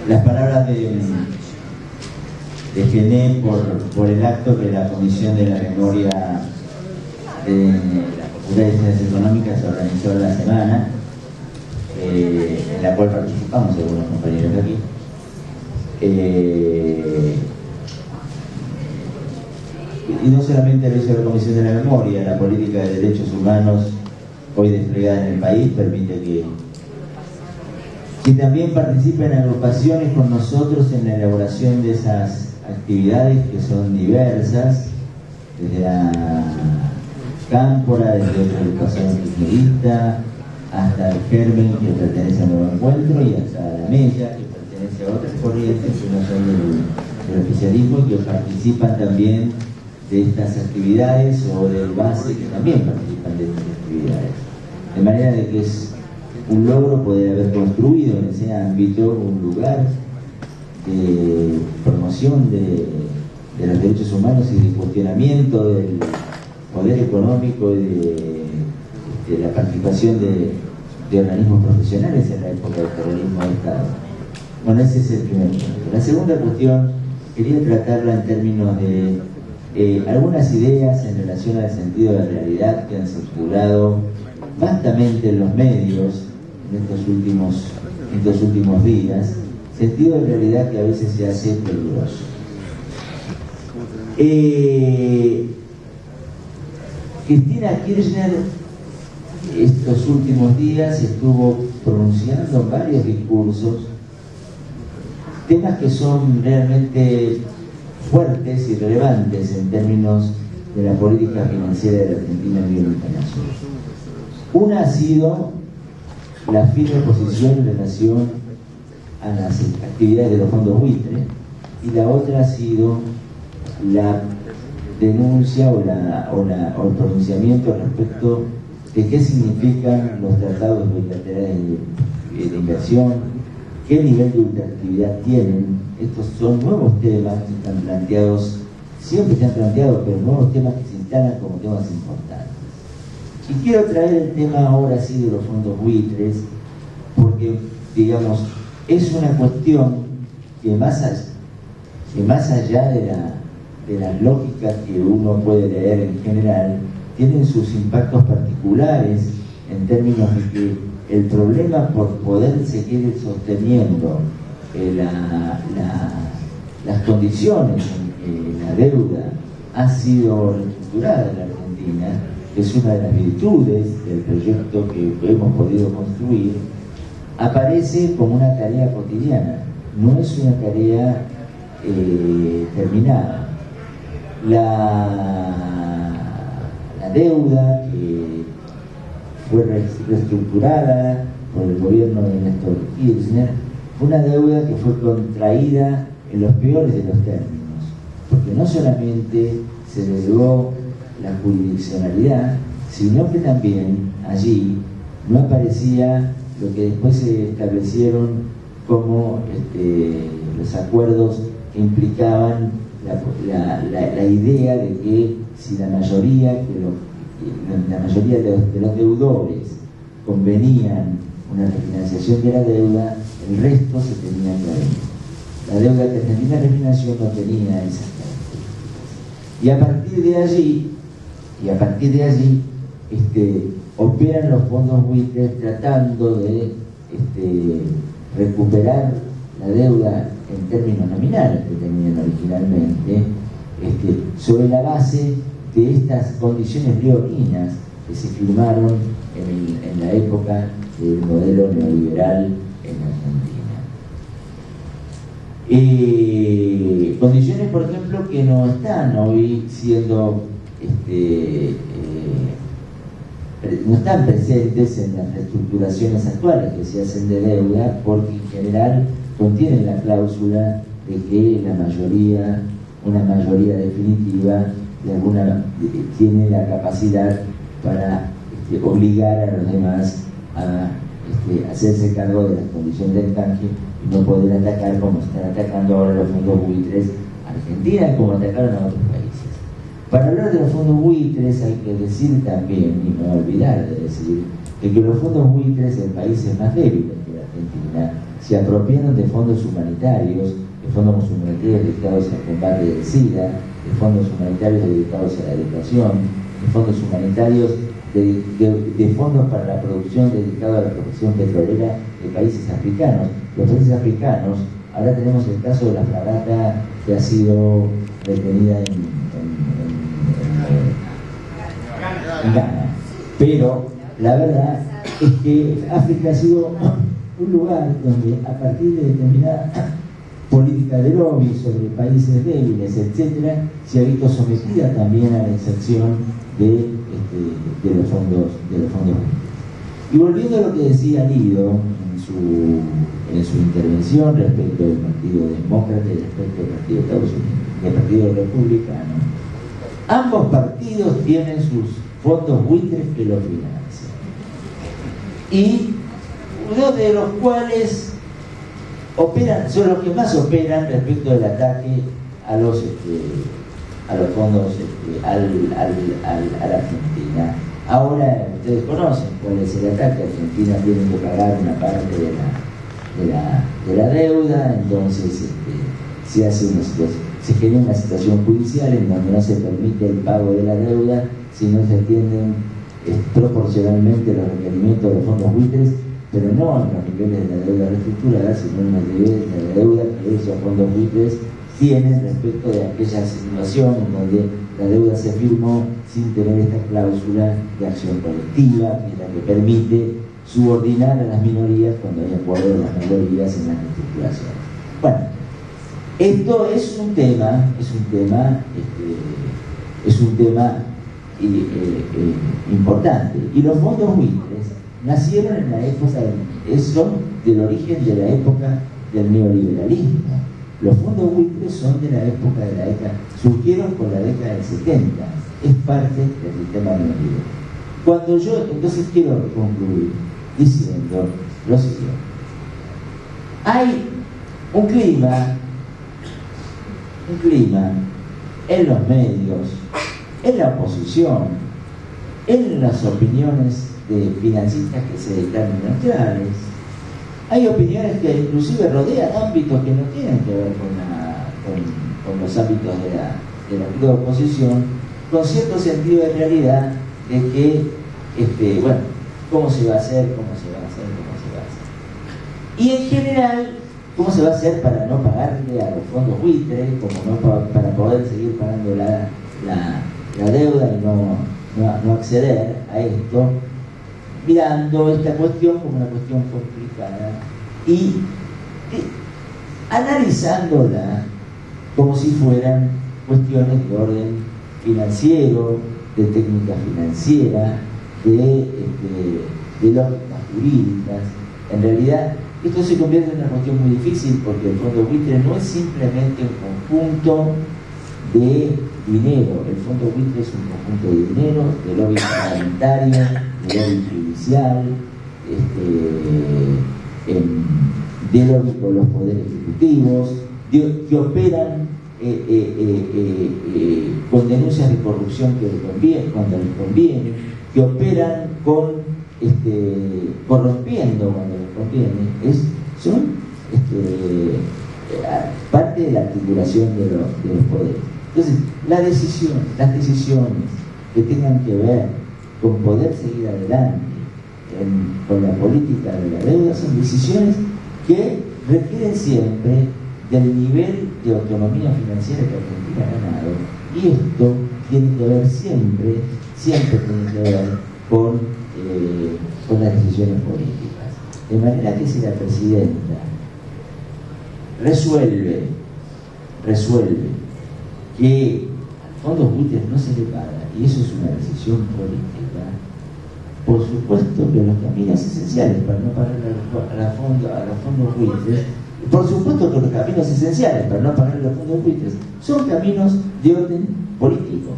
las palabras de Gené por el acto que la Comisión de la Memoria de la Facultad de Ciencias Económicas organizó en la semana, en la cual participamos algunos compañeros de aquí. Y no solamente lo hizo la Comisión de la Memoria, la política de derechos humanos hoy desplegada en el país permite que también participen agrupaciones con nosotros en la elaboración de esas actividades que son diversas, desde la Cámpora, desde otra agrupación kirchnerista, hasta el Germen, que pertenece al Nuevo Encuentro, y hasta la Mella, que pertenece a otras corrientes que no son del oficialismo y que participan también de estas actividades, o del BASE, que también participan de estas actividades. De manera de que es un logro poder haber construido en ese ámbito un lugar de promoción de los derechos humanos y de cuestionamiento del poder económico y de la participación de organismos profesionales en la época del terrorismo de Estado. Bueno, ese es el primer punto. La segunda cuestión quería tratarla en términos de algunas ideas en relación al sentido de la realidad que han circulado vastamente en los medios en estos últimos días, sentido de realidad que a veces se hace peligroso. Cristina Kirchner estos últimos días estuvo pronunciando varios discursos temas que son realmente fuertes y relevantes en términos de la política financiera de la Argentina a nivel internacional. Una ha sido la firme posición en relación a las actividades de los fondos buitre, y la otra ha sido la denuncia o el pronunciamiento respecto de qué significan los tratados bilaterales de inversión, qué nivel de ultraactividad tienen. Estos son nuevos temas que están planteados, siempre se han planteado, pero nuevos temas que se instalan como temas importantes. Y quiero traer el tema ahora sí de los fondos buitres, porque, digamos, es una cuestión que más allá de las lógicas que uno puede leer en general, tienen sus impactos particulares en términos de que el problema por poder seguir sosteniendo las condiciones en que la deuda ha sido reestructurada en la Argentina, que es una de las virtudes del proyecto que hemos podido construir, aparece como una tarea cotidiana, no es una tarea terminada. La deuda que fue reestructurada por el gobierno de Néstor Kirchner fue una deuda que fue contraída en los peores de los términos, porque no solamente se delegó la jurisdiccionalidad, sino que también allí no aparecía lo que después se establecieron como los acuerdos que implicaban la idea de que si la mayoría de los deudores convenían una refinanciación de la deuda, el resto se tenía que venir. La deuda que Argentina refinació no tenía esas características. Y a partir de allí operan los fondos buitres tratando de recuperar la deuda en términos nominales que tenían originalmente, sobre la base de estas condiciones leoninas que se firmaron en la época del modelo neoliberal en Argentina. Condiciones, por ejemplo, que no están hoy siendo no están presentes en las reestructuraciones actuales que se hacen de deuda, porque en general contienen la cláusula de que una mayoría definitiva tiene la capacidad para obligar a los demás a hacerse cargo de las condiciones del canje y no poder atacar como están atacando ahora los fondos buitres a Argentina, como atacaron a otros países. Para hablar de los fondos buitres hay que decir también, y no olvidar de decir, de que los fondos buitres en países más débiles que la Argentina se apropiaron de fondos humanitarios, de fondos humanitarios dedicados al combate del SIDA, de fondos humanitarios dedicados a la educación, de fondos humanitarios, de fondos para la producción dedicados a la producción petrolera de países africanos. Los países africanos, ahora tenemos el caso de la fragata que ha sido detenida en Ghana, pero la verdad es que África ha sido un lugar donde a partir de determinada política de lobby sobre países débiles, etcétera, se ha visto sometida también a la exacción de los fondos. Y volviendo a lo que decía Lido en su intervención respecto del Partido Demócrata y respecto del Partido de Estados Unidos, del Partido Republicano, ambos partidos tienen sus fondos buitres que los financian, y uno de los cuales son los que más operan respecto del ataque a los fondos a la Argentina. Ahora ustedes conocen cuál es el ataque. Argentina tiene que pagar una parte de la deuda, entonces se genera una situación judicial en donde no se permite el pago de la deuda si no se atienden proporcionalmente los requerimientos de los fondos buitres, pero no en los niveles de la deuda reestructurada, sino en los niveles de la deuda que esos fondos buitres tienen respecto de aquella situación en donde la deuda se firmó sin tener esta cláusula de acción colectiva, que es la que permite subordinar a las minorías cuando hay acuerdo de las mayorías en la reestructuración. Bueno, esto es un tema importante, y los fondos buitres nacieron en la época, son del origen de la época del neoliberalismo. Los fondos buitres son de la época de la década, surgieron con la década del 70, es parte del sistema neoliberal. Entonces quiero concluir diciendo lo siguiente: hay un clima en los medios, en la oposición, en las opiniones de financistas que se declaran neutrales. Hay opiniones que inclusive rodean ámbitos que no tienen que ver con los ámbitos de la oposición, con cierto sentido de realidad de que, ¿cómo se va a hacer? Y en general, ¿cómo se va a hacer para no pagarle a los fondos buitres, para poder seguir pagando la deuda y no acceder a esto, mirando esta cuestión como una cuestión complicada y analizándola como si fueran cuestiones de orden financiero, de técnica financiera, de lógicas jurídicas. En realidad, esto se convierte en una cuestión muy difícil, porque el fondo buitre no es simplemente un conjunto de dinero. El fondo buitre es un conjunto de dinero, de lobby parlamentario, de lobby judicial, de lobby con los poderes ejecutivos, que operan con denuncias de corrupción cuando les conviene, que operan corrompiendo cuando les conviene. Son parte de la articulación de los poderes. Entonces, las decisiones que tengan que ver con poder seguir adelante con la política de la deuda son decisiones que requieren siempre del nivel de autonomía financiera que Argentina ha ganado, y esto tiene que ver siempre tiene que ver con las decisiones políticas. De manera que si la presidenta resuelve que fondos buitres no se le paga, y eso es una decisión política, por supuesto que los caminos esenciales para no pagar a los fondos buitres, por supuesto que los caminos esenciales para no pagar a los fondos buitres son caminos de orden político,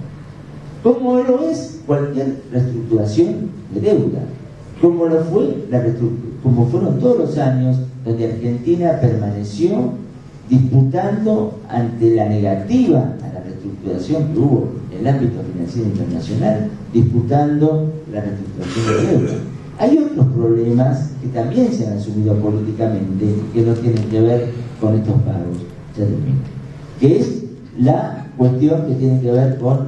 como lo es cualquier reestructuración de deuda, como fueron todos los años donde Argentina permaneció disputando ante la negativa a la reestructuración que hubo en el ámbito financiero internacional, disputando la reestructuración de deuda. Hay otros problemas que también se han asumido políticamente y que no tienen que ver con estos pagos, ya termino, que es la cuestión que tiene que ver con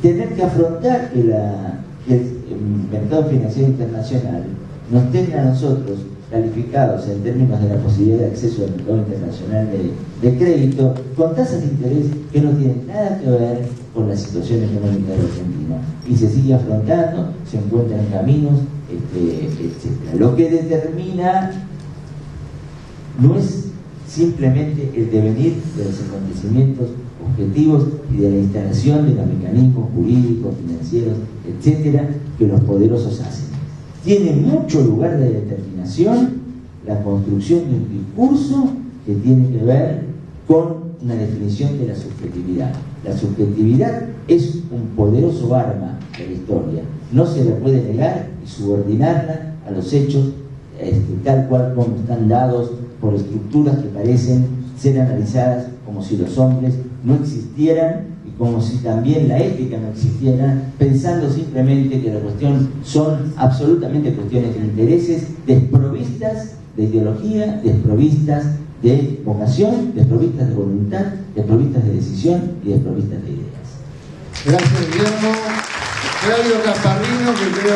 tener que afrontar que el mercado financiero internacional nos tenga a nosotros calificados en términos de la posibilidad de acceso al mercado internacional de crédito con tasas de interés que no tienen nada que ver con la situación económica de Argentina, y se sigue afrontando, se encuentran caminos, etc. Lo que determina no es simplemente el devenir de los acontecimientos objetivos y de la instalación de los mecanismos jurídicos, financieros, etcétera, que los poderosos hacen. Tiene mucho lugar de determinación la construcción de un discurso que tiene que ver con una definición de la subjetividad. La subjetividad es un poderoso arma de la historia. No se la puede negar y subordinarla a los hechos tal cual como están dados por estructuras que parecen ser analizadas como si los hombres no existieran y como si también la ética no existiera, pensando simplemente que la cuestión son absolutamente cuestiones de intereses desprovistas de ideología, desprovistas de vocación, desprovistas de voluntad, desprovistas de decisión y desprovistas de ideas. Gracias, Guillermo. Claudio Casparrino, que creo